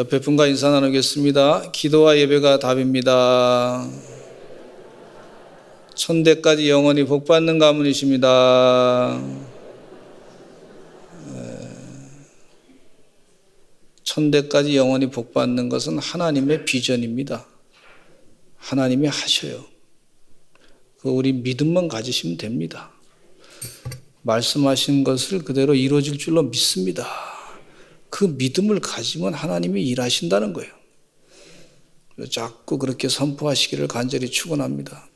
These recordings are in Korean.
옆에 분과 인사 나누겠습니다. 기도와 예배가 답입니다. 천대까지 영원히 복받는 가문이십니다. 천대까지 영원히 복받는 것은 하나님의 비전입니다. 하나님이 하셔요. 우리 믿음만 가지시면 됩니다. 말씀하신 것을 그대로 이루어질 줄로 믿습니다. 그 믿음을 가지면 하나님이 일하신다는 거예요. 자꾸 그렇게 선포하시기를 간절히 축원합니다.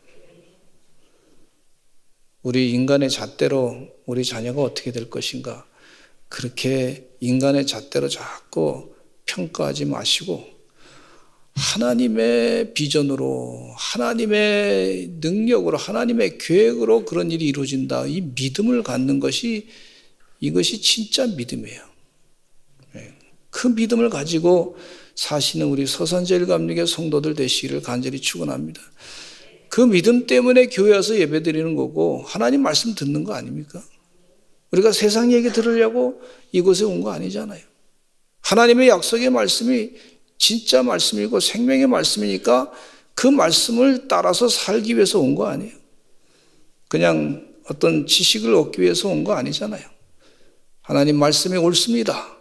우리 인간의 잣대로 우리 자녀가 어떻게 될 것인가, 그렇게 인간의 잣대로 자꾸 평가하지 마시고 하나님의 비전으로, 하나님의 능력으로, 하나님의 계획으로 그런 일이 이루어진다, 이 믿음을 갖는 것이, 이것이 진짜 믿음이에요. 그 믿음을 가지고 사시는 우리 서산제일감리교 성도들 되시기를 간절히 축원합니다. 그 믿음 때문에 교회 와서 예배드리는 거고 하나님 말씀 듣는 거 아닙니까? 우리가 세상 얘기 들으려고 이곳에 온 거 아니잖아요. 하나님의 약속의 말씀이 진짜 말씀이고 생명의 말씀이니까 그 말씀을 따라서 살기 위해서 온 거 아니에요. 그냥 어떤 지식을 얻기 위해서 온 거 아니잖아요. 하나님 말씀이 옳습니다.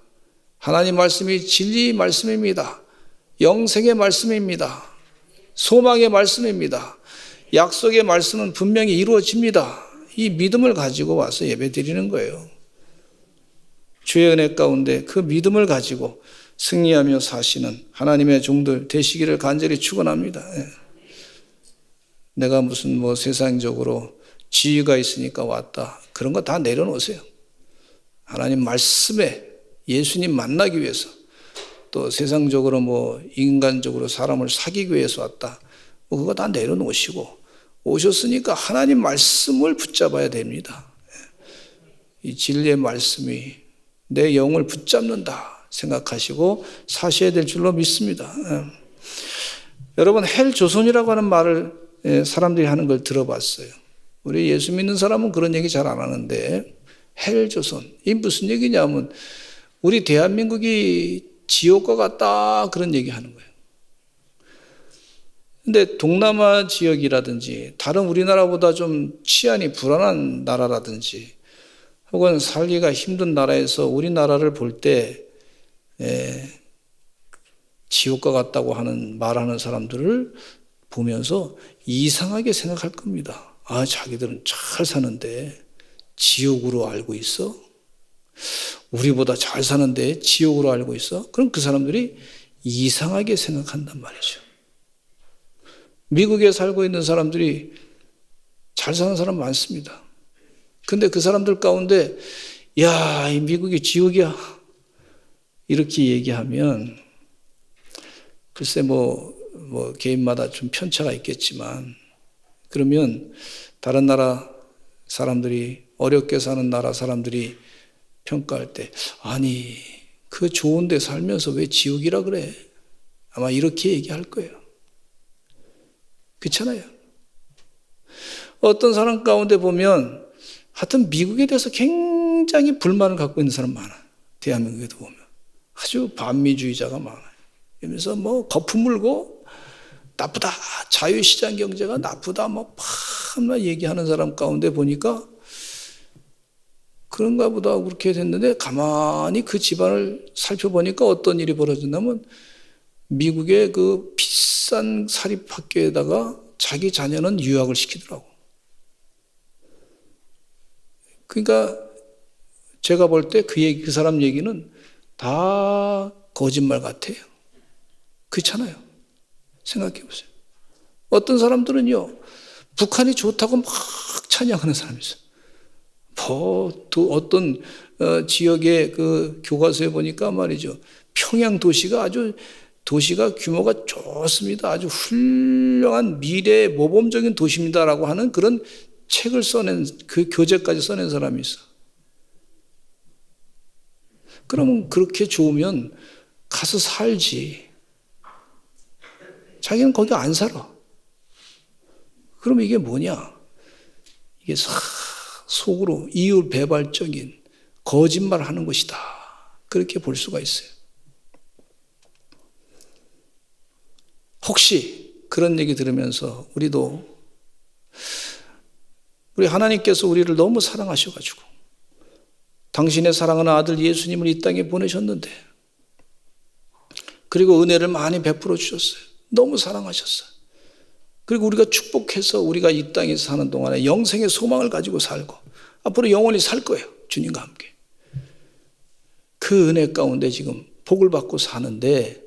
하나님 말씀이 진리 말씀입니다. 영생의 말씀입니다. 소망의 말씀입니다. 약속의 말씀은 분명히 이루어집니다. 이 믿음을 가지고 와서 예배드리는 거예요. 주의 은혜 가운데 그 믿음을 가지고 승리하며 사시는 하나님의 종들 되시기를 간절히 축원합니다. 내가 무슨 세상적으로 지위가 있으니까 왔다, 그런 거 다 내려놓으세요. 하나님 말씀에 예수님 만나기 위해서, 또 세상적으로 인간적으로 사람을 사귀기 위해서 왔다, 그거 다 내려놓으시고 오셨으니까 하나님 말씀을 붙잡아야 됩니다. 이 진리의 말씀이 내 영을 붙잡는다 생각하시고 사셔야 될 줄로 믿습니다. 여러분, 헬조선이라고 하는 말을 사람들이 하는 걸 들어봤어요. 우리 예수 믿는 사람은 그런 얘기 잘 안 하는데, 헬조선, 이 무슨 얘기냐면 우리 대한민국이 지옥과 같다, 그런 얘기 하는 거예요. 근데 동남아 지역이라든지 다른 우리나라보다 좀 치안이 불안한 나라라든지 혹은 살기가 힘든 나라에서 우리나라를 볼 때 지옥과 같다고 말하는 사람들을 보면서 이상하게 생각할 겁니다. 아, 자기들은 잘 사는데 지옥으로 알고 있어? 우리보다 잘 사는데 지옥으로 알고 있어? 그럼 그 사람들이 이상하게 생각한단 말이죠. 미국에 살고 있는 사람들이 잘 사는 사람 많습니다. 근데 그 사람들 가운데 야, 이 미국이 지옥이야, 이렇게 얘기하면 글쎄 개인마다 좀 편차가 있겠지만, 그러면 다른 나라 사람들이, 어렵게 사는 나라 사람들이 평가할 때 아니, 그 좋은 데 살면서 왜 지옥이라 그래? 아마 이렇게 얘기할 거예요. 그렇잖아요. 어떤 사람 가운데 보면 하여튼 미국에 대해서 굉장히 불만을 갖고 있는 사람 많아요. 대한민국에도 보면 아주 반미주의자가 많아요. 그러면서 거품 물고 나쁘다, 자유시장 경제가 나쁘다, 막 얘기하는 사람 가운데 보니까 그런가 보다 그렇게 됐는데, 가만히 그 집안을 살펴보니까 어떤 일이 벌어졌냐면 미국의 그 비싼 사립학교에다가 자기 자녀는 유학을 시키더라고. 그러니까 제가 볼 때 그 사람 얘기는 다 거짓말 같아요. 그렇잖아요. 생각해 보세요. 어떤 사람들은요, 북한이 좋다고 막 찬양하는 사람이 있어요. 또 어떤 지역의 그 교과서에 보니까 말이죠, 평양 도시가 규모가 좋습니다, 아주 훌륭한 미래 모범적인 도시입니다라고 하는 그런 책을 써낸, 그 교재까지 써낸 사람이 있어. 그러면 그렇게 좋으면 가서 살지. 자기는 거기 안 살아. 그러면 이게 뭐냐? 이게 속으로 이율배발적인 거짓말을 하는 것이다, 그렇게 볼 수가 있어요. 혹시 그런 얘기 들으면서 우리 하나님께서 우리를 너무 사랑하셔가지고 당신의 사랑하는 아들 예수님을 이 땅에 보내셨는데, 그리고 은혜를 많이 베풀어 주셨어요. 너무 사랑하셨어요. 그리고 우리가 축복해서 우리가 이 땅에 사는 동안에 영생의 소망을 가지고 살고 앞으로 영원히 살 거예요. 주님과 함께. 그 은혜 가운데 지금 복을 받고 사는데,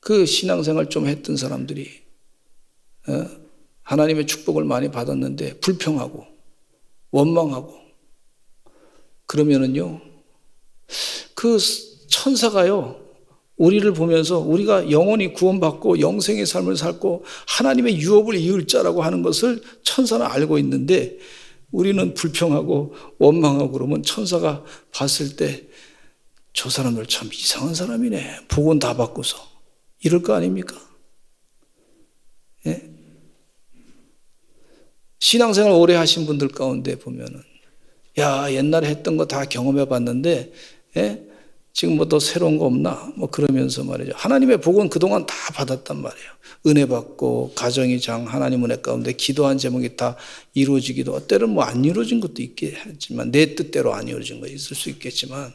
그 신앙생활 좀 했던 사람들이 하나님의 축복을 많이 받았는데 불평하고 원망하고 그러면은요, 그 천사가요, 우리를 보면서 우리가 영원히 구원받고 영생의 삶을 살고 하나님의 유업을 이을 자라고 하는 것을 천사는 알고 있는데, 우리는 불평하고 원망하고 그러면 천사가 봤을 때 저 사람들 참 이상한 사람이네, 복은 다 받고서, 이럴 거 아닙니까? 예? 신앙생활 오래 하신 분들 가운데 보면은, 야, 옛날에 했던 거 다 경험해 봤는데, 예? 지금 뭐 더 새로운 거 없나? 뭐 그러면서 말이죠. 하나님의 복은 그동안 다 받았단 말이에요. 은혜 받고, 가정이 하나님 은혜 가운데 기도한 제목이 다 이루어지기도, 때로는 뭐 안 이루어진 것도 있겠지만, 내 뜻대로 안 이루어진 거 있을 수 있겠지만,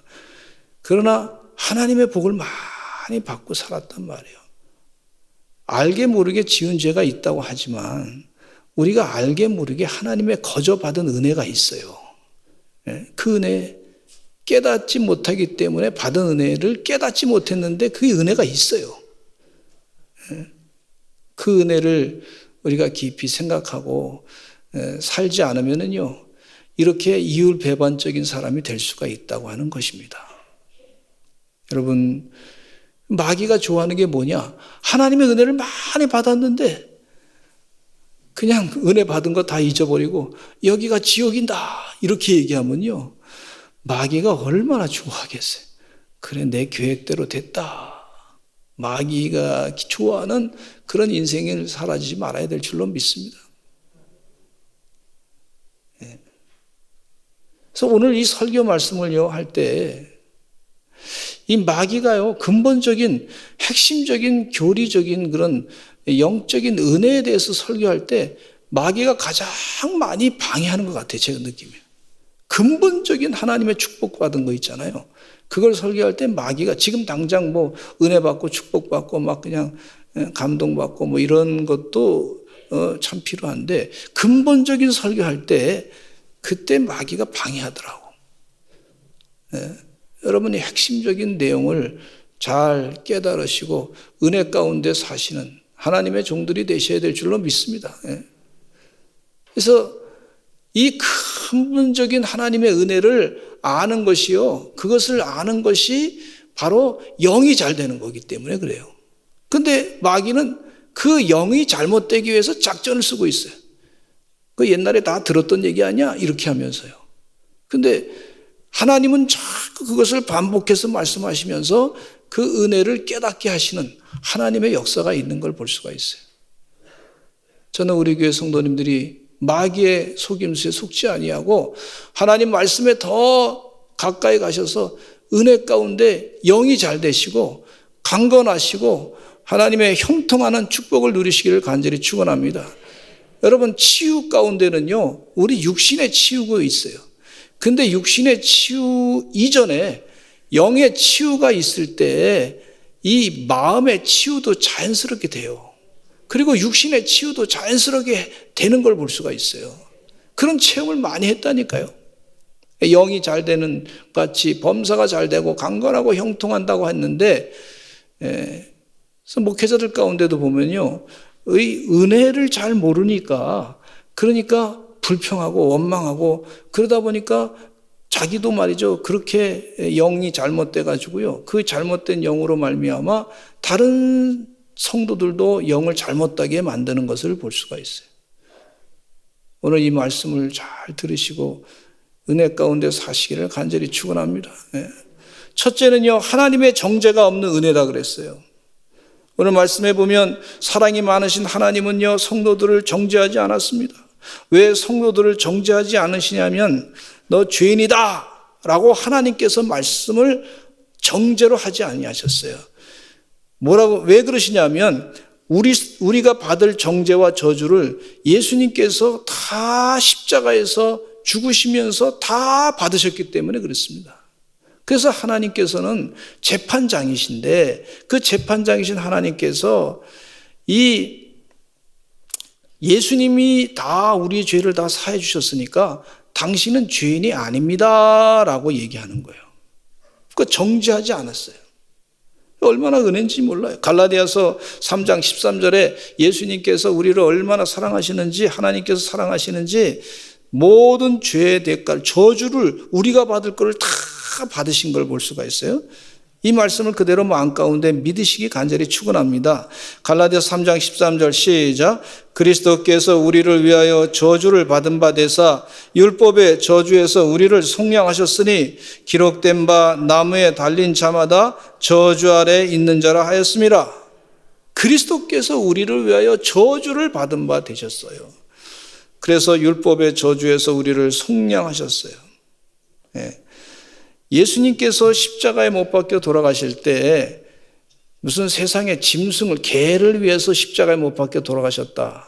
그러나 하나님의 복을 많이 받고 살았단 말이에요. 알게 모르게 지은 죄가 있다고 하지만, 우리가 알게 모르게 하나님의 거저 받은 은혜가 있어요. 그 은혜 깨닫지 못하기 때문에 받은 은혜를 깨닫지 못했는데 그 은혜가 있어요. 그 은혜를 우리가 깊이 생각하고 살지 않으면요, 이렇게 이율배반적인 사람이 될 수가 있다고 하는 것입니다. 여러분, 마귀가 좋아하는 게 뭐냐? 하나님의 은혜를 많이 받았는데 그냥 은혜 받은 거 다 잊어버리고 여기가 지옥이다 이렇게 얘기하면요, 마귀가 얼마나 좋아하겠어요. 그래, 내 계획대로 됐다. 마귀가 좋아하는 그런 인생을 살아지지 말아야 될 줄로 믿습니다. 그래서 오늘 이 설교 말씀을요 할 때, 이 마귀가요 근본적인 핵심적인 교리적인 그런 영적인 은혜에 대해서 설교할 때 마귀가 가장 많이 방해하는 것 같아요. 제가 느낌이에요. 근본적인 하나님의 축복받은 거 있잖아요. 그걸 설교할 때 마귀가 지금 당장 뭐 은혜 받고 축복받고 막 그냥 감동받고 뭐 이런 것도 참 필요한데, 근본적인 설교할 때 그때 마귀가 방해하더라고. 여러분이 핵심적인 내용을 잘 깨달으시고 은혜 가운데 사시는 하나님의 종들이 되셔야 될 줄로 믿습니다. 그래서 이 근본적인 하나님의 은혜를 아는 것이요, 그것을 아는 것이 바로 영이 잘 되는 거기 때문에 그래요. 근데 마귀는 그 영이 잘못되기 위해서 작전을 쓰고 있어요. 그 옛날에 다 들었던 얘기 아니야? 이렇게 하면서요. 근데 하나님은 자꾸 그것을 반복해서 말씀하시면서 그 은혜를 깨닫게 하시는 하나님의 역사가 있는 걸 볼 수가 있어요. 저는 우리 교회 성도님들이 마귀의 속임수에 속지 아니하고 하나님 말씀에 더 가까이 가셔서 은혜 가운데 영이 잘 되시고 강건하시고 하나님의 형통하는 축복을 누리시기를 간절히 축원합니다. 여러분, 치유 가운데는요, 우리 육신의 치유가 있어요. 근데 육신의 치유 이전에 영의 치유가 있을 때 이 마음의 치유도 자연스럽게 돼요. 그리고 육신의 치유도 자연스럽게 되는 걸 볼 수가 있어요. 그런 체험을 많이 했다니까요. 영이 잘 되는 같이 범사가 잘 되고 강건하고 형통한다고 했는데, 그래서 목회자들 가운데도 보면요, 의 은혜를 잘 모르니까, 그러니까 불평하고 원망하고 그러다 보니까 자기도 말이죠, 그렇게 영이 잘못돼 가지고요, 그 잘못된 영으로 말미암아 다른 성도들도 영을 잘못되게 만드는 것을 볼 수가 있어요. 오늘 이 말씀을 잘 들으시고 은혜 가운데 사시기를 간절히 축원합니다. 첫째는요, 하나님의 정죄가 없는 은혜다 그랬어요. 오늘 말씀해 보면 사랑이 많으신 하나님은요, 성도들을 정죄하지 않았습니다. 왜 성도들을 정죄하지 않으시냐면, 너 죄인이다 라고 하나님께서 말씀을 정죄로 하지 아니하셨어요. 왜 그러시냐면 우리가 받을 정죄와 저주를 예수님께서 다 십자가에서 죽으시면서 다 받으셨기 때문에 그렇습니다. 그래서 하나님께서는 재판장이신데 그 재판장이신 하나님께서 이 예수님이 다 우리의 죄를 다 사해 주셨으니까 당신은 죄인이 아닙니다라고 얘기하는 거예요. 그러니까 정죄하지 않았어요. 얼마나 은혜인지 몰라요. 갈라디아서 3장 13절에 예수님께서 우리를 얼마나 사랑하시는지, 하나님께서 사랑하시는지 모든 죄의 대가를, 저주를 우리가 받을 것을 다 받으신 걸 볼 수가 있어요. 이 말씀을 그대로 마음 가운데 믿으시기 간절히 축원합니다. 갈라디아서 3장 13절 시작. 그리스도께서 우리를 위하여 저주를 받은 바 되사 율법의 저주에서 우리를 속량하셨으니 기록된 바 나무에 달린 자마다 저주 아래 있는 자라 하였습니다. 그리스도께서 우리를 위하여 저주를 받은 바 되셨어요. 그래서 율법의 저주에서 우리를 속량하셨어요. 예수님께서 십자가에 못 박혀 돌아가실 때 무슨 세상의 짐승을, 개를 위해서 십자가에 못 박혀 돌아가셨다,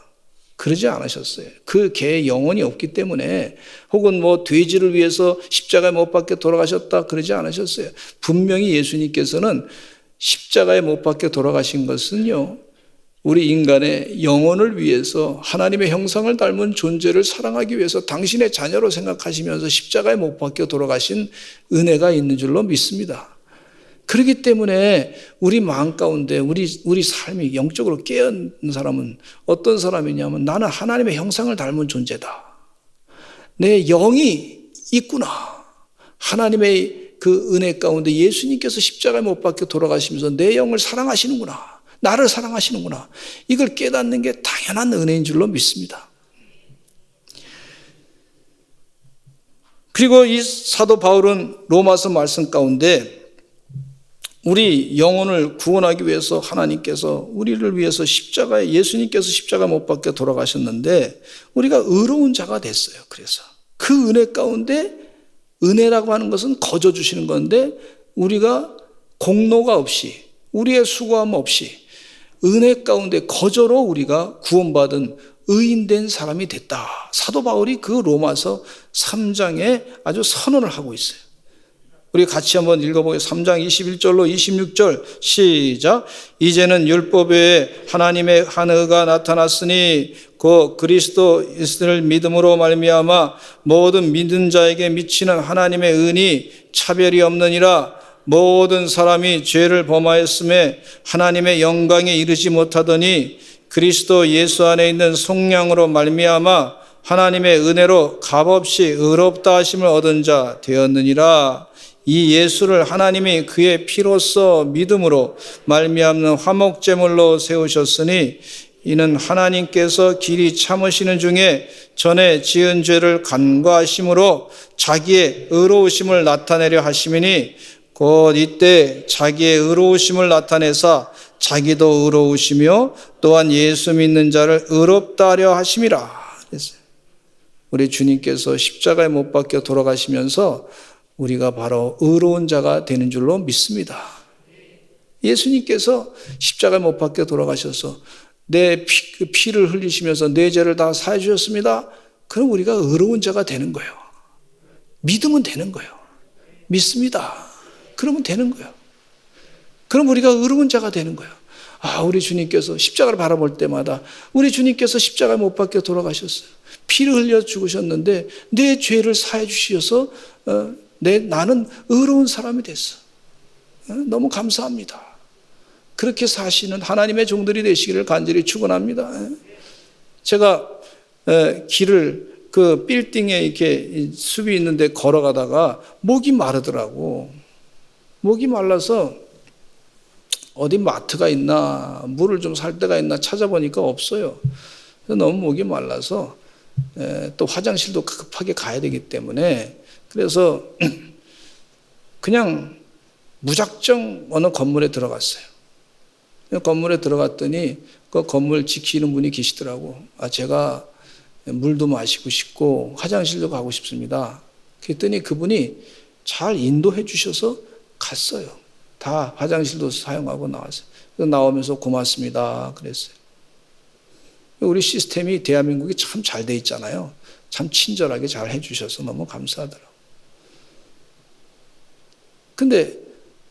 그러지 않으셨어요. 그 개의 영혼이 없기 때문에, 혹은 돼지를 위해서 십자가에 못 박혀 돌아가셨다, 그러지 않으셨어요. 분명히 예수님께서는 십자가에 못 박혀 돌아가신 것은요, 우리 인간의 영혼을 위해서, 하나님의 형상을 닮은 존재를 사랑하기 위해서 당신의 자녀로 생각하시면서 십자가에 못 박혀 돌아가신 은혜가 있는 줄로 믿습니다. 그렇기 때문에 우리 마음 가운데 우리 삶이 영적으로 깨어있는 사람은 어떤 사람이냐면, 나는 하나님의 형상을 닮은 존재다. 내 영이 있구나. 하나님의 그 은혜 가운데 예수님께서 십자가에 못 박혀 돌아가시면서 내 영을 사랑하시는구나. 나를 사랑하시는구나. 이걸 깨닫는 게 당연한 은혜인 줄로 믿습니다. 그리고 이 사도 바울은 로마서 말씀 가운데 우리 영혼을 구원하기 위해서 하나님께서 우리를 위해서 예수님께서 십자가에 못 박혀 돌아가셨는데 우리가 의로운 자가 됐어요. 그래서 그 은혜 가운데, 은혜라고 하는 것은 거저 주시는 건데, 우리가 공로가 없이, 우리의 수고함 없이 은혜 가운데 거저로 우리가 구원받은 의인된 사람이 됐다. 사도 바울이 그 로마서 3장에 아주 선언을 하고 있어요. 우리 같이 한번 읽어보겠습니다. 3장 21절로 26절 시작. 이제는 율법 외에 하나님의 한 의가 나타났으니 그 그리스도 예수를 믿음으로 말미암아 모든 믿는 자에게 미치는 하나님의 은이 차별이 없느니라. 모든 사람이 죄를 범하였음에 하나님의 영광에 이르지 못하더니 그리스도 예수 안에 있는 속량으로 말미암아 하나님의 은혜로 값없이 의롭다 하심을 얻은 자 되었느니라. 이 예수를 하나님이 그의 피로써 믿음으로 말미암는 화목제물로 세우셨으니 이는 하나님께서 길이 참으시는 중에 전에 지은 죄를 간과하심으로 자기의 의로우심을 나타내려 하심이니 곧 이때 자기의 의로우심을 나타내사 자기도 의로우시며 또한 예수 믿는 자를 의롭다 하려 하심이라. 우리 주님께서 십자가에 못 박혀 돌아가시면서 우리가 바로 의로운 자가 되는 줄로 믿습니다. 예수님께서 십자가에 못 박혀 돌아가셔서 내 피를 흘리시면서 내 죄를 다 사해 주셨습니다. 그럼 우리가 의로운 자가 되는 거예요. 믿으면 되는 거예요. 믿습니다. 그러면 되는 거예요. 그럼 우리가 의로운 자가 되는 거예요. 우리 주님께서 십자가를 바라볼 때마다 우리 주님께서 십자가에 못 박혀 돌아가셨어요. 피를 흘려 죽으셨는데 내 죄를 사해 주셔서 나는 의로운 사람이 됐어. 너무 감사합니다. 그렇게 사시는 하나님의 종들이 되시기를 간절히 축원합니다. 제가 길을 그 빌딩에 이렇게 숲이 있는데 걸어가다가 목이 마르더라고. 목이 말라서 어디 마트가 있나, 물을 좀 살 데가 있나 찾아보니까 없어요. 그래서 너무 목이 말라서 또 화장실도 급하게 가야 되기 때문에 그래서 그냥 무작정 어느 건물에 들어갔어요. 건물에 들어갔더니 그 건물 지키는 분이 계시더라고. 제가 물도 마시고 싶고 화장실도 가고 싶습니다. 그랬더니 그분이 잘 인도해 주셔서 갔어요. 다 화장실도 사용하고 나왔어요. 그래서 나오면서 고맙습니다 그랬어요. 우리 시스템이 대한민국이 참 잘 돼 있잖아요. 참 친절하게 잘 해주셔서 너무 감사하더라고요. 근데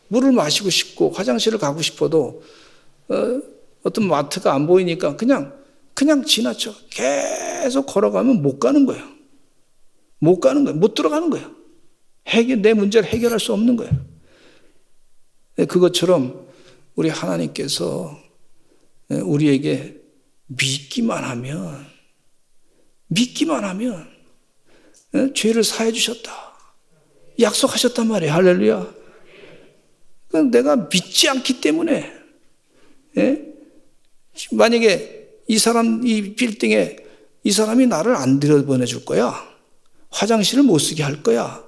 물을 마시고 싶고 화장실을 가고 싶어도 어떤 마트가 안 보이니까 그냥 지나쳐. 계속 걸어가면 못 가는 거예요. 못 들어가는 거예요. 내 문제를 해결할 수 없는 거예요. 그것처럼 우리 하나님께서 우리에게 믿기만 하면 죄를 사해 주셨다. 약속하셨단 말이에요. 할렐루야. 내가 믿지 않기 때문에, 만약에 이 빌딩에 이 사람이 나를 안 들여보내줄 거야. 화장실을 못 쓰게 할 거야.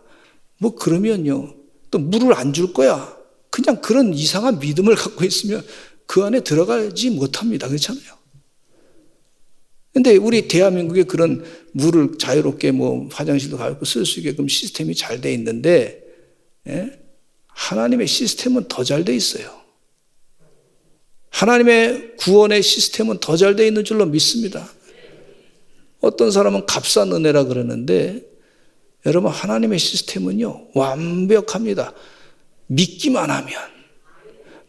뭐 그러면요. 또 물을 안 줄 거야. 그냥 그런 이상한 믿음을 갖고 있으면 그 안에 들어가지 못합니다. 그렇잖아요. 근데 우리 대한민국에 그런 물을 자유롭게 화장실도 가고 쓸 수 있게끔 시스템이 잘 돼 있는데, 하나님의 시스템은 더 잘 돼 있어요. 하나님의 구원의 시스템은 더 잘 돼 있는 줄로 믿습니다. 어떤 사람은 값싼 은혜라 그러는데, 여러분 하나님의 시스템은요 완벽합니다. 믿기만 하면.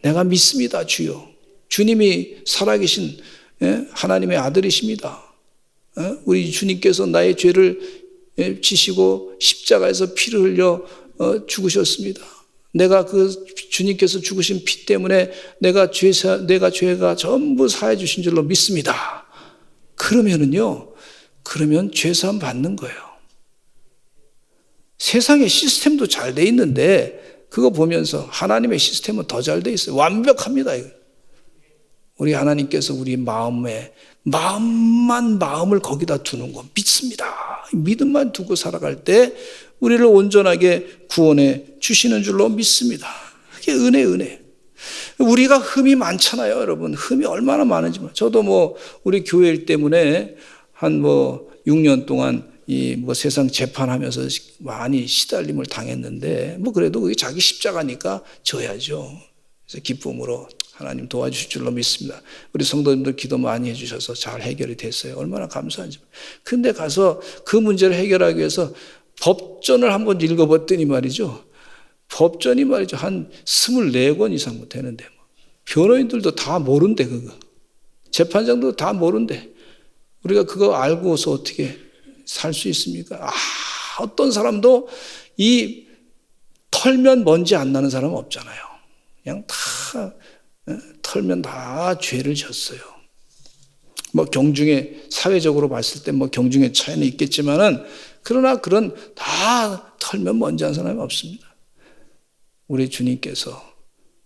내가 믿습니다 주여. 주님이 살아계신 하나님의 아들이십니다. 우리 주님께서 나의 죄를 지시고 십자가에서 피를 흘려 죽으셨습니다. 내가 그 주님께서 죽으신 피 때문에 내가 죄가 전부 사해 주신 줄로 믿습니다. 그러면 죄사함 받는 거예요. 세상의 시스템도 잘 돼 있는데 그거 보면서 하나님의 시스템은 더 잘 돼 있어요. 완벽합니다. 우리 하나님께서 우리 마음을 거기다 두는 거 믿습니다. 믿음만 두고 살아갈 때 우리를 온전하게 구원해 주시는 줄로 믿습니다. 그게 은혜. 우리가 흠이 많잖아요, 여러분. 흠이 얼마나 많은지. 저도 우리 교회 일 때문에 한 6년 동안 세상 재판하면서 많이 시달림을 당했는데, 그래도 그게 자기 십자가니까 져야죠. 그래서 기쁨으로 하나님 도와주실 줄로 믿습니다. 우리 성도님들 기도 많이 해주셔서 잘 해결이 됐어요. 얼마나 감사한지. 근데 가서 그 문제를 해결하기 위해서 법전을 한번 읽어봤더니 말이죠. 법전이 한 24권 이상 되는데, 변호인들도 다 모른대, 그거. 재판장도 다 모른대. 우리가 그거 알고서 어떻게 살 수 있습니까? 어떤 사람도 이 털면 먼지 안 나는 사람은 없잖아요. 그냥 다 털면 다 죄를 졌어요. 경중에 사회적으로 봤을 때 경중의 차이는 있겠지만은 그러나 그런 다 털면 먼지 한 사람이 없습니다. 우리 주님께서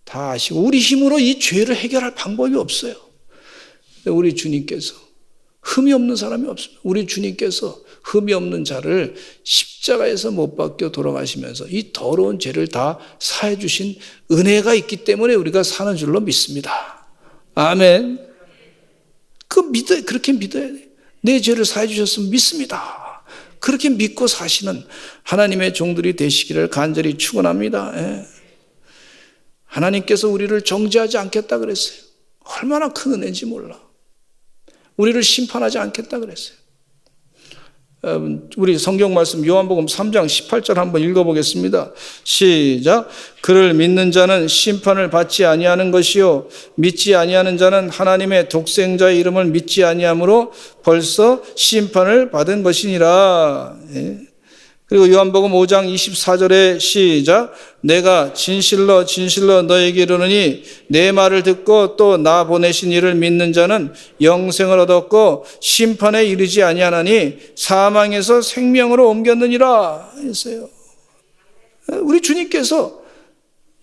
다 아시고 우리 힘으로 이 죄를 해결할 방법이 없어요. 우리 주님께서 흠이 없는 사람이 없습니다. 우리 주님께서 흠이 없는 자를 십자가에서 못 박혀 돌아가시면서 이 더러운 죄를 다 사해 주신 은혜가 있기 때문에 우리가 사는 줄로 믿습니다. 아멘. 그렇게 믿어야 돼. 내 죄를 사해 주셨으면 믿습니다. 그렇게 믿고 사시는 하나님의 종들이 되시기를 간절히 축원합니다. 하나님께서 우리를 정죄하지 않겠다 그랬어요. 얼마나 큰 은혜인지 몰라. 우리를 심판하지 않겠다 그랬어요. 우리 성경 말씀 요한복음 3장 18절 한번 읽어보겠습니다. 시작. 그를 믿는 자는 심판을 받지 아니하는 것이요 믿지 아니하는 자는 하나님의 독생자의 이름을 믿지 아니하므로 벌써 심판을 받은 것이니라. 그리고 요한복음 5장 24절에 시작. 내가 진실로 너에게 이르노니 내 말을 듣고 또 나 보내신 이를 믿는 자는 영생을 얻었고 심판에 이르지 아니하나니 사망에서 생명으로 옮겼느니라 했어요. 우리 주님께서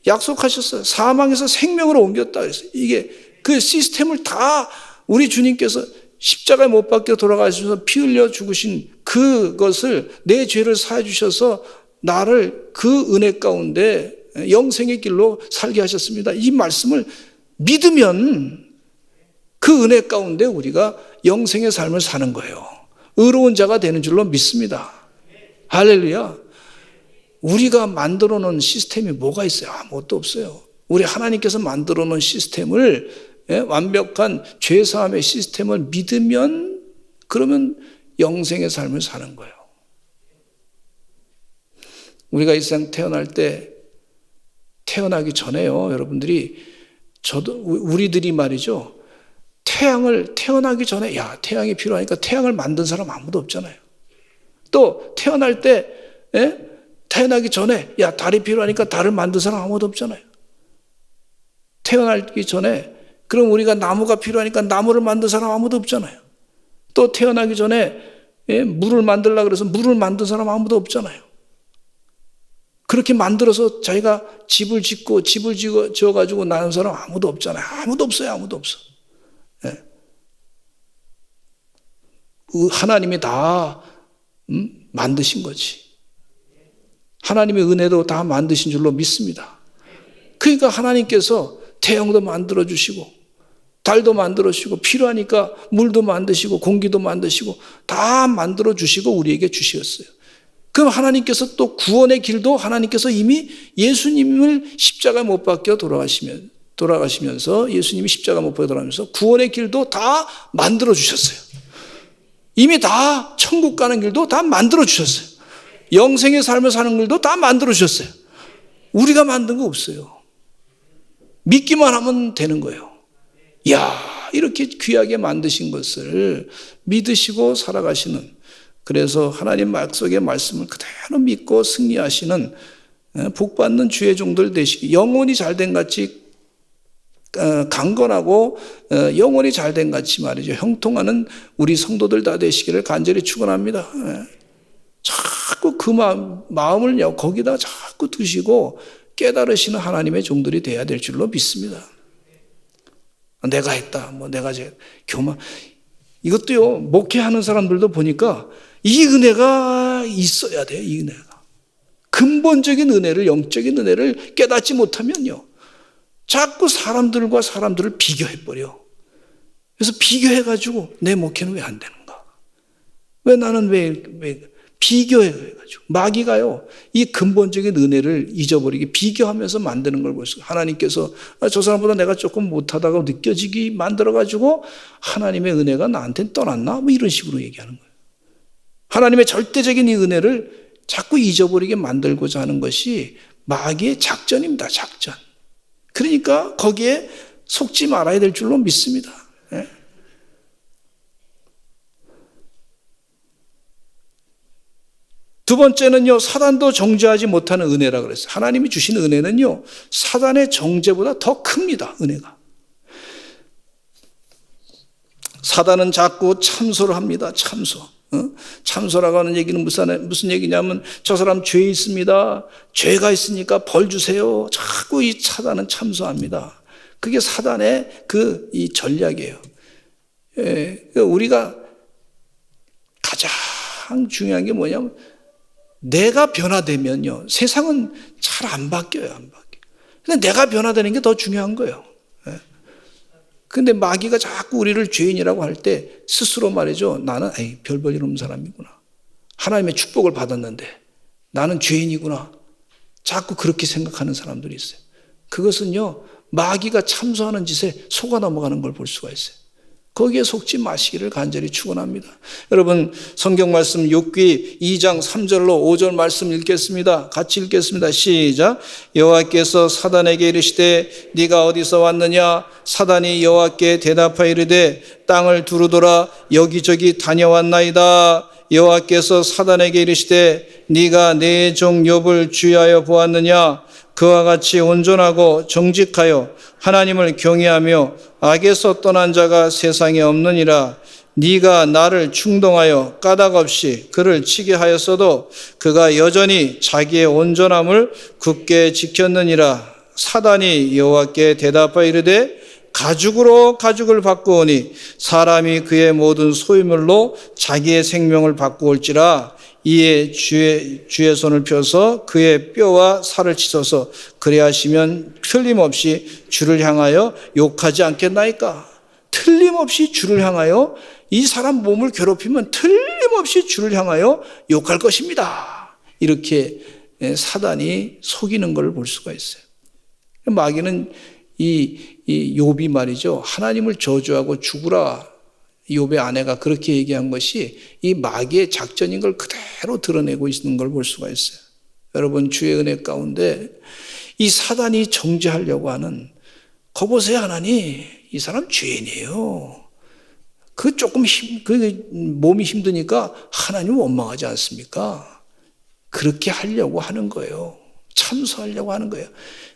약속하셨어요. 사망에서 생명으로 옮겼다 그랬어요. 이게 그 시스템을 다 우리 주님께서 십자가에 못 박혀 돌아가셔서 피 흘려 죽으신 그것을 내 죄를 사해 주셔서 나를 그 은혜 가운데 영생의 길로 살게 하셨습니다. 이 말씀을 믿으면 그 은혜 가운데 우리가 영생의 삶을 사는 거예요. 의로운 자가 되는 줄로 믿습니다. 할렐루야. 우리가 만들어 놓은 시스템이 뭐가 있어요? 아무것도 없어요. 우리 하나님께서 만들어 놓은 시스템을, 완벽한 죄사함의 시스템을 믿으면, 그러면 영생의 삶을 사는 거예요. 우리가 이 세상 태어날 때, 태어나기 전에요, 여러분들이, 우리들이 말이죠, 태어나기 전에, 태양이 필요하니까 태양을 만든 사람 아무도 없잖아요. 또 태어날 때, 태어나기 전에, 달이 필요하니까 달을 만든 사람 아무도 없잖아요. 태어나기 전에, 그럼 우리가 나무가 필요하니까 나무를 만든 사람 아무도 없잖아요. 또 태어나기 전에 물을 만들려고 그래서 물을 만든 사람 아무도 없잖아요. 그렇게 만들어서 자기가 집을 지어가지고 나는 사람 아무도 없잖아요. 아무도 없어요. 아무도 없어. 하나님이 다 만드신 거지. 하나님의 은혜도 다 만드신 줄로 믿습니다. 그러니까 하나님께서 태양도 만들어주시고 달도 만들어주시고 필요하니까 물도 만드시고 공기도 만드시고 다 만들어주시고 우리에게 주셨어요. 그럼 하나님께서 또 구원의 길도 하나님께서 이미 예수님을 십자가에 못 박혀 돌아가시면서 예수님이 십자가 못 박혀 돌아가면서 구원의 길도 다 만들어주셨어요. 이미 다 천국 가는 길도 다 만들어주셨어요. 영생의 삶을 사는 길도 다 만들어주셨어요. 우리가 만든 거 없어요. 믿기만 하면 되는 거예요. 이렇게 귀하게 만드신 것을 믿으시고 살아가시는, 그래서 하나님 약속의 말씀을 그대로 믿고 승리하시는 복받는 주의 종들 되시기, 영혼이 잘된 같이 강건하고 영혼이 잘된 같이 말이죠, 형통하는 우리 성도들 다 되시기를 간절히 축원합니다. 자꾸 그 마음을 거기다 자꾸 두시고 깨달으시는 하나님의 종들이 돼야 될 줄로 믿습니다. 내가 했다, 내가 교만, 이것도요, 목회하는 사람들도 보니까 이 은혜가 있어야 돼요. 이 은혜가 근본적인 은혜를, 영적인 은혜를 깨닫지 못하면요, 자꾸 사람들을 비교해버려. 그래서 비교해가지고 내 목회는 왜 안 되는가? 왜 나는 왜 비교해가지고 마귀가요, 이 근본적인 은혜를 잊어버리게 비교하면서 만드는 걸 보세요. 하나님께서 저 사람보다 내가 조금 못하다고 느껴지게 만들어가지고 하나님의 은혜가 나한테 떠났나? 이런 식으로 얘기하는 거예요. 하나님의 절대적인 이 은혜를 자꾸 잊어버리게 만들고자 하는 것이 마귀의 작전입니다. 작전. 그러니까 거기에 속지 말아야 될 줄로 믿습니다. 두 번째는요, 사단도 정죄하지 못하는 은혜라 그랬어요. 하나님이 주신 은혜는요, 사단의 정죄보다 더 큽니다. 은혜가. 사단은 자꾸 참소를 합니다. 참소. 참소라고 하는 얘기는 무슨 얘기냐면, 저 사람 죄 있습니다. 죄가 있으니까 벌 주세요. 자꾸 이 사단은 참소합니다. 그게 사단의 이 전략이에요. 우리가 가장 중요한 게 뭐냐면, 내가 변화되면요, 세상은 잘 안 바뀌어요. 안 바뀌어요. 근데 내가 변화되는 게 더 중요한 거예요. 근데 마귀가 자꾸 우리를 죄인이라고 할 때 스스로 말이죠, 나는 별 볼 일 없는 사람이구나. 하나님의 축복을 받았는데 나는 죄인이구나. 자꾸 그렇게 생각하는 사람들이 있어요. 그것은요, 마귀가 참소하는 짓에 속아 넘어가는 걸 볼 수가 있어요. 거기에 속지 마시기를 간절히 축원합니다. 여러분, 성경 말씀 욥기 2장 3절로 5절 말씀 읽겠습니다. 같이 읽겠습니다. 시작. 여호와께서 사단에게 이르시되 네가 어디서 왔느냐? 사단이 여호와께 대답하여 이르되 땅을 두루돌아 여기저기 다녀왔나이다. 여호와께서 사단에게 이르시되 네가 내 종 욥을 주의하여 보았느냐? 그와 같이 온전하고 정직하여 하나님을 경외하며 악에서 떠난 자가 세상에 없느니라. 네가 나를 충동하여 까닭없이 그를 치게 하였어도 그가 여전히 자기의 온전함을 굳게 지켰느니라. 사단이 여호와께 대답하여 이르되 가죽으로 가죽을 바꾸오니 사람이 그의 모든 소유물로 자기의 생명을 바꾸올지라. 이에 주의 손을 펴서 그의 뼈와 살을 찢어서 그래 하시면 틀림없이 주를 향하여 욕하지 않겠나이까? 틀림없이 주를 향하여, 이 사람 몸을 괴롭히면 틀림없이 주를 향하여 욕할 것입니다. 이렇게 사단이 속이는 걸 볼 수가 있어요. 마귀는 이 욥이 말이죠. 하나님을 저주하고 죽으라. 욥의 아내가 그렇게 얘기한 것이 이 마귀의 작전인 걸 그대로 드러내고 있는 걸 볼 수가 있어요. 여러분, 주의 은혜 가운데 이 사단이 정죄하려고 하는, 거 보세요, 하나님. 이 사람 죄인이에요. 몸이 힘드니까 하나님 원망하지 않습니까? 그렇게 하려고 하는 거예요. 참소하려고 하는 거예요.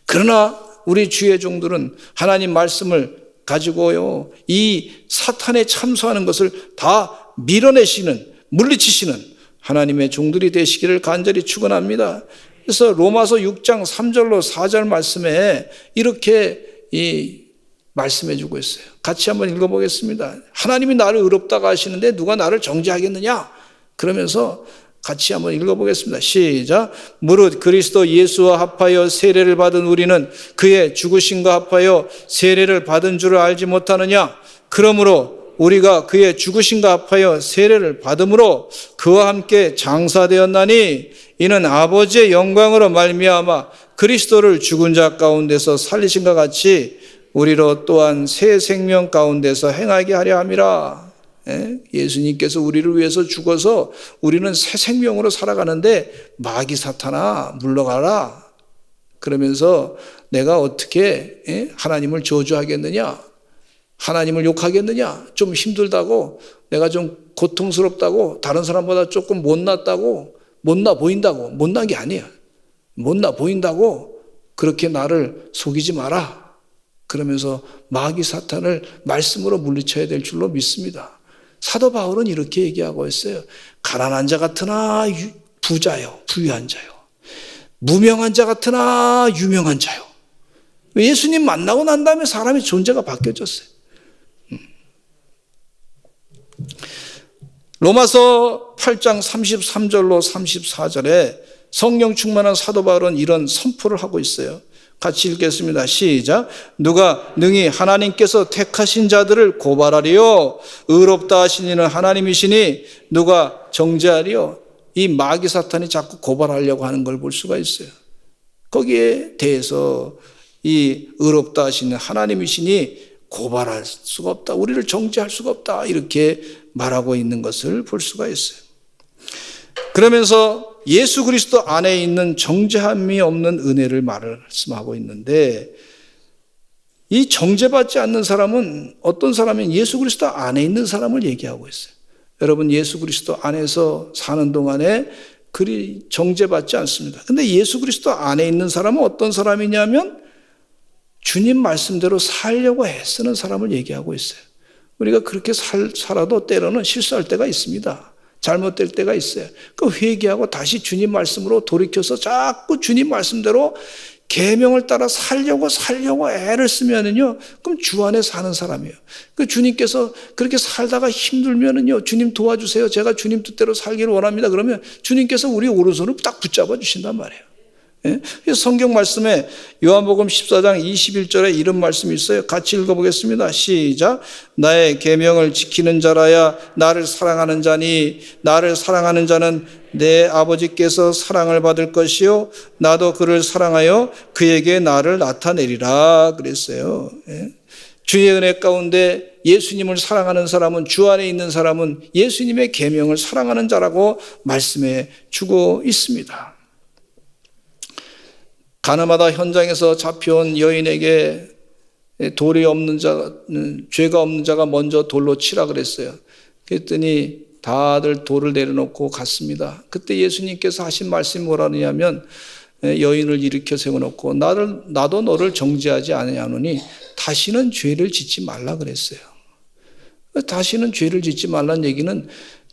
그러나 우리 주의 종들은 하나님 말씀을 가지고요, 이 사탄에 참소하는 것을 다 밀어내시는, 물리치시는 하나님의 종들이 되시기를 간절히 축원합니다. 그래서 로마서 6장 3절로 4절 말씀에 이렇게 말씀해 주고 있어요. 같이 한번 읽어보겠습니다. 하나님이 나를 의롭다고 하시는데 누가 나를 정죄하겠느냐? 그러면서 같이 한번 읽어보겠습니다. 시작. 무릇 그리스도 예수와 합하여 세례를 받은 우리는 그의 죽으심과 합하여 세례를 받은 줄을 알지 못하느냐? 그러므로 우리가 그의 죽으심과 합하여 세례를 받음으로 그와 함께 장사되었나니 이는 아버지의 영광으로 말미암아 그리스도를 죽은 자 가운데서 살리신과 같이 우리로 또한 새 생명 가운데서 행하게 하려 함이라. 예수님께서 우리를 위해서 죽어서 우리는 새 생명으로 살아가는데 마귀 사탄아 물러가라. 그러면서 내가 어떻게 하나님을 저주하겠느냐? 하나님을 욕하겠느냐? 좀 힘들다고, 내가 좀 고통스럽다고, 다른 사람보다 조금 못났다고, 못나 보인다고, 못난 게 아니야. 못나 보인다고 그렇게 나를 속이지 마라. 그러면서 마귀 사탄을 말씀으로 물리쳐야 될 줄로 믿습니다. 사도 바울은 이렇게 얘기하고 있어요. 가난한 자 같으나 부자요, 부유한 자요. 무명한 자 같으나 유명한 자요. 예수님 만나고 난 다음에 사람의 존재가 바뀌어졌어요. 로마서 8장 33절로 34절에 성령 충만한 사도 바울은 이런 선포를 하고 있어요. 같이 읽겠습니다. 시작. 누가 능히 하나님께서 택하신 자들을 고발하리요? 의롭다 하신 이는 하나님이시니 누가 정죄하리요? 이 마귀 사탄이 자꾸 고발하려고 하는 걸 볼 수가 있어요. 거기에 대해서 이 의롭다 하시는 하나님이시니 고발할 수가 없다. 우리를 정죄할 수가 없다. 이렇게 말하고 있는 것을 볼 수가 있어요. 그러면서 예수 그리스도 안에 있는 정죄함이 없는 은혜를 말씀하고 있는데, 이 정죄받지 않는 사람은 어떤 사람은 예수 그리스도 안에 있는 사람을 얘기하고 있어요. 여러분, 예수 그리스도 안에서 사는 동안에 그리 정죄받지 않습니다. 근데 예수 그리스도 안에 있는 사람은 어떤 사람이냐면 주님 말씀대로 살려고 애쓰는 사람을 얘기하고 있어요. 우리가 그렇게 살아도 때로는 실수할 때가 있습니다. 잘못될 때가 있어요. 그 회개하고 다시 주님 말씀으로 돌이켜서 자꾸 주님 말씀대로 계명을 따라 살려고 애를 쓰면은요, 그럼 주 안에 사는 사람이에요. 그 주님께서 그렇게 살다가 힘들면은요, 주님 도와주세요. 제가 주님 뜻대로 살기를 원합니다. 그러면 주님께서 우리 오른손을 딱 붙잡아 주신단 말이에요. 그래서 성경 말씀에 요한복음 14장 21절에 이런 말씀이 있어요. 같이 읽어보겠습니다. 시작. 나의 계명을 지키는 자라야 나를 사랑하는 자니 나를 사랑하는 자는 내 아버지께서 사랑을 받을 것이요 나도 그를 사랑하여 그에게 나를 나타내리라 그랬어요. 주의 은혜 가운데 예수님을 사랑하는 사람은, 주 안에 있는 사람은 예수님의 계명을 사랑하는 자라고 말씀해 주고 있습니다. 가나마다 현장에서 잡혀온 여인에게 돌이 없는 자, 죄가 없는 자가 먼저 돌로 치라 그랬어요. 그랬더니 다들 돌을 내려놓고 갔습니다. 그때 예수님께서 하신 말씀이 뭐라느냐면, 여인을 일으켜 세워놓고 나도 너를 정죄하지 아니하노니 다시는 죄를 짓지 말라 그랬어요. 다시는 죄를 짓지 말라는 얘기는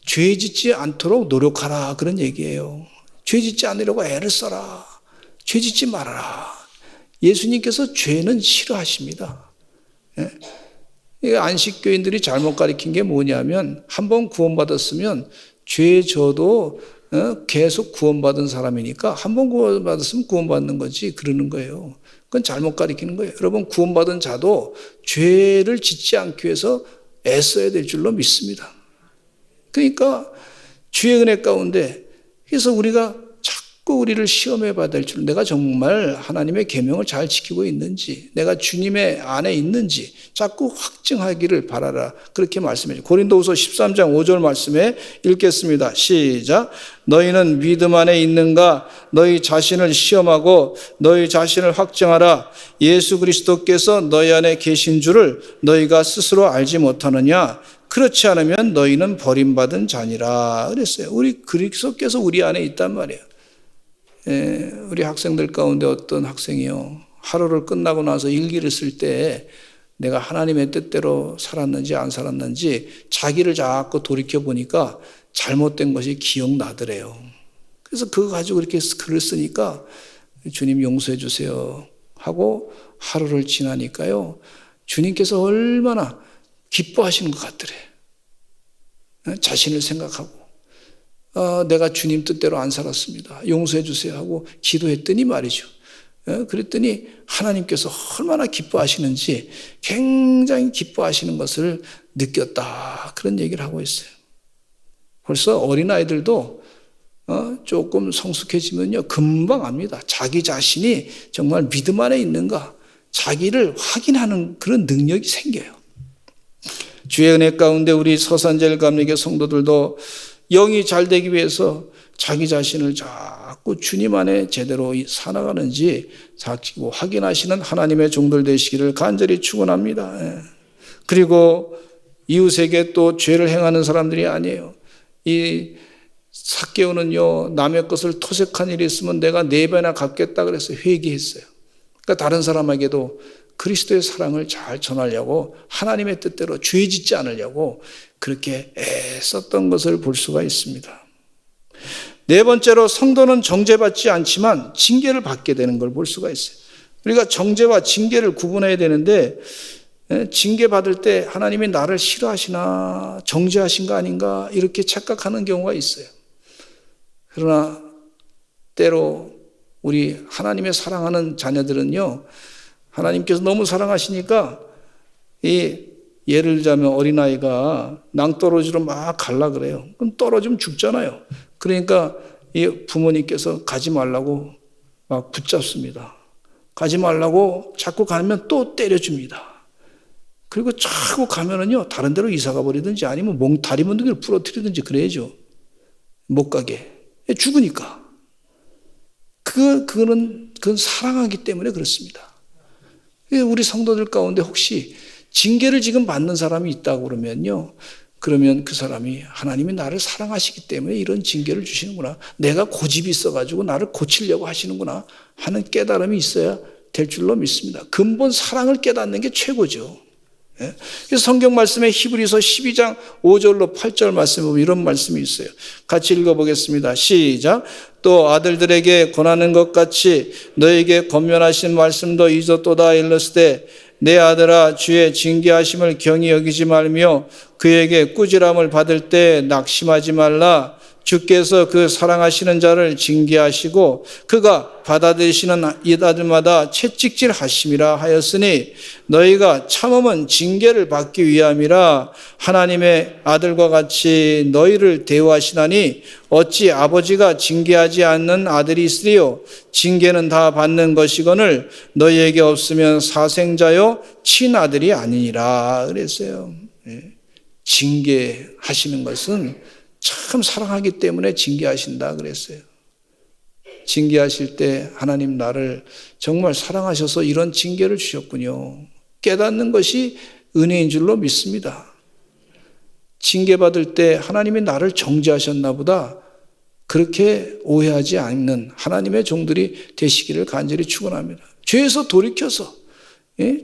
죄 짓지 않도록 노력하라 그런 얘기예요. 죄 짓지 않으려고 애를 써라. 죄 짓지 말아라. 예수님께서 죄는 싫어하십니다. 안식교인들이 잘못 가르친 게 뭐냐면, 한번 구원받았으면 죄 져도 계속 구원받은 사람이니까 한번 구원받았으면 구원받는 거지 그러는 거예요. 그건 잘못 가르치는 거예요. 여러분, 구원받은 자도 죄를 짓지 않기 위해서 애써야 될 줄로 믿습니다. 그러니까 주의 은혜 가운데, 그래서 우리가 자꾸 우리를 시험해 봐야 될 줄, 내가 정말 하나님의 계명을 잘 지키고 있는지, 내가 주님의 안에 있는지 자꾸 확증하기를 바라라. 그렇게 말씀해 주세요. 고린도후서 13장 5절 말씀에 읽겠습니다. 시작. 너희는 믿음 안에 있는가? 너희 자신을 시험하고 너희 자신을 확증하라. 예수 그리스도께서 너희 안에 계신 줄을 너희가 스스로 알지 못하느냐? 그렇지 않으면 너희는 버림받은 자니라 그랬어요. 우리 그리스도께서 우리 안에 있단 말이에요. 우리 학생들 가운데 어떤 학생이요, 하루를 끝나고 나서 일기를 쓸 때 내가 하나님의 뜻대로 살았는지 안 살았는지 자기를 자꾸 돌이켜 보니까 잘못된 것이 기억나더래요. 그래서 그거 가지고 이렇게 글을 쓰니까 주님 용서해 주세요 하고 하루를 지나니까요, 주님께서 얼마나 기뻐하시는 것 같더래요. 자신을 생각하고 내가 주님 뜻대로 안 살았습니다, 용서해 주세요 하고 기도했더니 말이죠, 그랬더니 하나님께서 얼마나 기뻐하시는지 굉장히 기뻐하시는 것을 느꼈다, 그런 얘기를 하고 있어요. 벌써 어린아이들도 조금 성숙해지면요 금방 압니다. 자기 자신이 정말 믿음 안에 있는가, 자기를 확인하는 그런 능력이 생겨요. 주의 은혜 가운데 우리 서산제일 감리교 성도들도 영이 잘 되기 위해서 자기 자신을 자꾸 주님 안에 제대로 살아가는지 자꾸 확인하시는 하나님의 종들 되시기를 간절히 축원합니다. 그리고 이웃에게 또 죄를 행하는 사람들이 아니에요. 이 삭개오는요, 남의 것을 토색한 일이 있으면 내가 4배나 갚겠다 그래서 회개했어요. 그러니까 다른 사람에게도 그리스도의 사랑을 잘 전하려고, 하나님의 뜻대로 죄 짓지 않으려고 그렇게 애썼던 것을 볼 수가 있습니다. 네 번째로, 성도는 정죄받지 않지만 징계를 받게 되는 걸 볼 수가 있어요. 우리가 정죄와 징계를 구분해야 되는데, 징계받을 때 하나님이 나를 싫어하시나, 정죄하신 거 아닌가 이렇게 착각하는 경우가 있어요. 그러나 때로 우리 하나님의 사랑하는 자녀들은요, 하나님께서 너무 사랑하시니까, 예를 들자면 어린아이가 낭떠러지로 막 갈라 그래요. 그럼 떨어지면 죽잖아요. 그러니까 이 부모님께서 가지 말라고 막 붙잡습니다. 가지 말라고 자꾸 가면 또 때려줍니다. 그리고 자꾸 가면은요, 다른 데로 이사가 버리든지 아니면 다리 몽둥이를 부러뜨리든지 그래야죠. 못 가게. 죽으니까. 그건 사랑하기 때문에 그렇습니다. 우리 성도들 가운데 혹시 징계를 지금 받는 사람이 있다고 그러면요, 그러면 그 사람이 하나님이 나를 사랑하시기 때문에 이런 징계를 주시는구나, 내가 고집이 있어가지고 나를 고치려고 하시는구나 하는 깨달음이 있어야 될 줄로 믿습니다. 근본 사랑을 깨닫는 게 최고죠. 그래서 성경 말씀에 히브리서 12장 5절로 8절 말씀에 보면 이런 말씀이 있어요. 같이 읽어보겠습니다. 시작. 또 아들들에게 권하는 것 같이 너에게 권면하신 말씀도 잊었도다. 일렀으되 내 아들아, 주의 징계하심을 경히 여기지 말며 그에게 꾸지람을 받을 때 낙심하지 말라. 주께서 그 사랑하시는 자를 징계하시고 그가 받아들이시는 이아들마다 채찍질 하심이라 하였으니 너희가 참음은 징계를 받기 위함이라. 하나님의 아들과 같이 너희를 대우하시나니 어찌 아버지가 징계하지 않는 아들이 있으리요. 징계는 다 받는 것이거늘 너희에게 없으면 사생자요 친아들이 아니니라 그랬어요. 징계하시는 것은 참 사랑하기 때문에 징계하신다 그랬어요. 징계하실 때 하나님 나를 정말 사랑하셔서 이런 징계를 주셨군요, 깨닫는 것이 은혜인 줄로 믿습니다. 징계받을 때 하나님이 나를 정죄하셨나 보다, 그렇게 오해하지 않는 하나님의 종들이 되시기를 간절히 축원합니다. 죄에서 돌이켜서,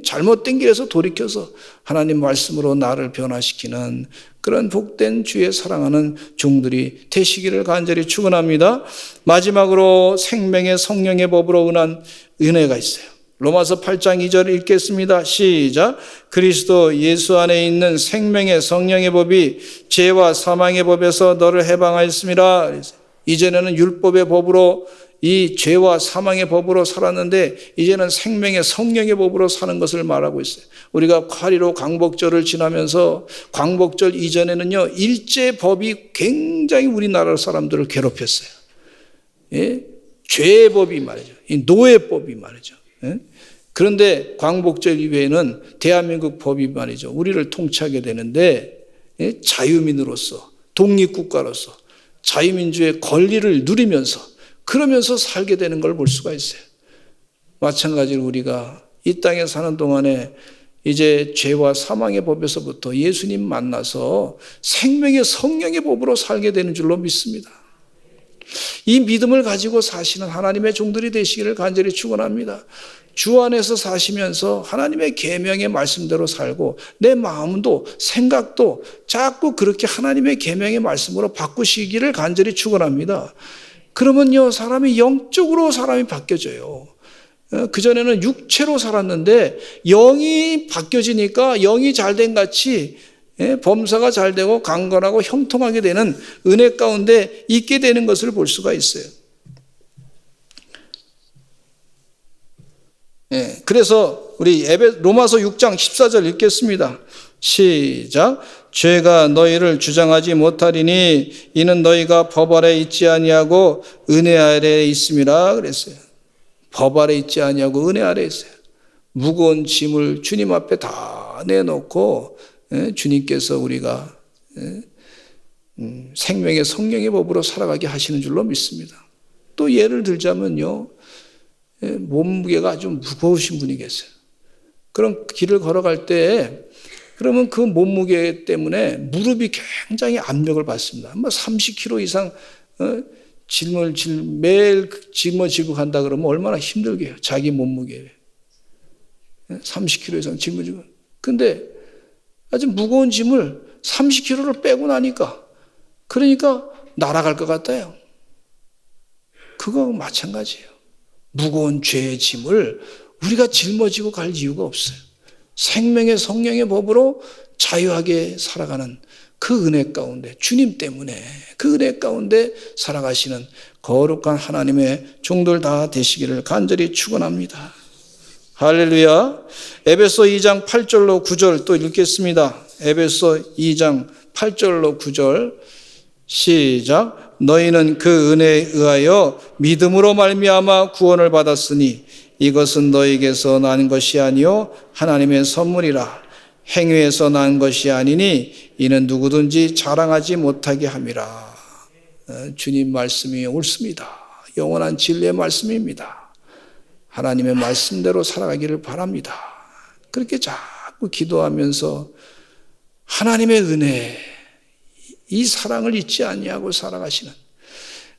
잘못된 길에서 돌이켜서 하나님 말씀으로 나를 변화시키는 그런 복된 주의 사랑하는 종들이 되시기를 간절히 축원합니다. 마지막으로 생명의 성령의 법으로 은한 은혜가 있어요. 로마서 8장 2절 읽겠습니다. 시작. 그리스도 예수 안에 있는 생명의 성령의 법이 죄와 사망의 법에서 너를 해방하였습니다. 이전에는 율법의 법으로 이 죄와 사망의 법으로 살았는데 이제는 생명의 성령의 법으로 사는 것을 말하고 있어요. 우리가 8.15 광복절을 지나면서 광복절 이전에는요, 일제법이 굉장히 우리나라 사람들을 괴롭혔어요. 죄의 법이 말이죠. 이 노예법이 말이죠. 그런데 광복절 이후에는 대한민국 법이 말이죠. 우리를 통치하게 되는데 자유민으로서 독립국가로서 자유민주의 권리를 누리면서 그러면서 살게 되는 걸 볼 수가 있어요. 마찬가지로 우리가 이 땅에 사는 동안에 이제 죄와 사망의 법에서부터 예수님 만나서 생명의 성령의 법으로 살게 되는 줄로 믿습니다. 이 믿음을 가지고 사시는 하나님의 종들이 되시기를 간절히 축원합니다. 주 안에서 사시면서 하나님의 계명의 말씀대로 살고 내 마음도 생각도 자꾸 그렇게 하나님의 계명의 말씀으로 바꾸시기를 간절히 축원합니다. 그러면요, 사람이 영적으로 사람이 바뀌어져요. 그전에는 육체로 살았는데 영이 바뀌어지니까 영이 잘된 같이 범사가 잘 되고 강건하고 형통하게 되는 은혜 가운데 있게 되는 것을 볼 수가 있어요. 그래서 우리 로마서 6장 14절 읽겠습니다. 시작. 죄가 너희를 주장하지 못하리니 이는 너희가 법 아래 있지 아니하고 은혜 아래 있음이라 그랬어요. 법 아래 있지 아니하고 은혜 아래 있어요. 무거운 짐을 주님 앞에 다 내놓고 주님께서 우리가 생명의 성령의 법으로 살아가게 하시는 줄로 믿습니다. 또 예를 들자면요, 몸무게가 아주 무거우신 분이 계세요. 그럼 길을 걸어갈 때 그러면 그 몸무게 때문에 무릎이 굉장히 압력을 받습니다. 30kg 이상 매일 짊어지고 간다 그러면 얼마나 힘들게요. 자기 몸무게 30kg 이상 짊어지고. 근데 아주 무거운 짐을 30kg를 빼고 나니까 그러니까 날아갈 것 같아요. 그거 마찬가지예요. 무거운 죄의 짐을 우리가 짊어지고 갈 이유가 없어요. 생명의 성령의 법으로 자유하게 살아가는 그 은혜 가운데 주님 때문에 그 은혜 가운데 살아가시는 거룩한 하나님의 종들 다 되시기를 간절히 축원합니다. 할렐루야. 에베소 2장 8절로 9절 또 읽겠습니다. 에베소 2장 8절로 9절 시작. 너희는 그 은혜에 의하여 믿음으로 말미암아 구원을 받았으니 이것은 너희에게서 난 것이 아니요 하나님의 선물이라. 행위에서 난 것이 아니니 이는 누구든지 자랑하지 못하게 함이라. 주님 말씀이 옳습니다. 영원한 진리의 말씀입니다. 하나님의 말씀대로 살아가기를 바랍니다. 그렇게 자꾸 기도하면서 하나님의 은혜, 이 사랑을 잊지 아니하고 살아가시는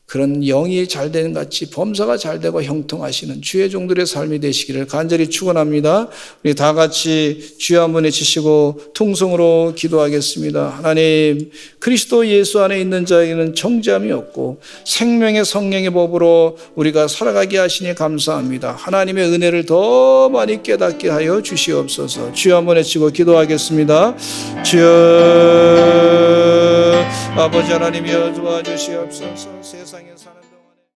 그런 영이 잘되는 같이 범사가 잘되고 형통하시는 주의 종들의 삶이 되시기를 간절히 축원합니다. 우리 다 같이 주여 한번 외치시고 통성으로 기도하겠습니다. 하나님, 그리스도 예수 안에 있는 자에게는 정죄함이 없고 생명의 성령의 법으로 우리가 살아가게 하시니 감사합니다. 하나님의 은혜를 더 많이 깨닫게 하여 주시옵소서. 주여 한번 외치고 기도하겠습니다. 주여 아버지 하나님이여 도와주시옵소서. 세상에 사는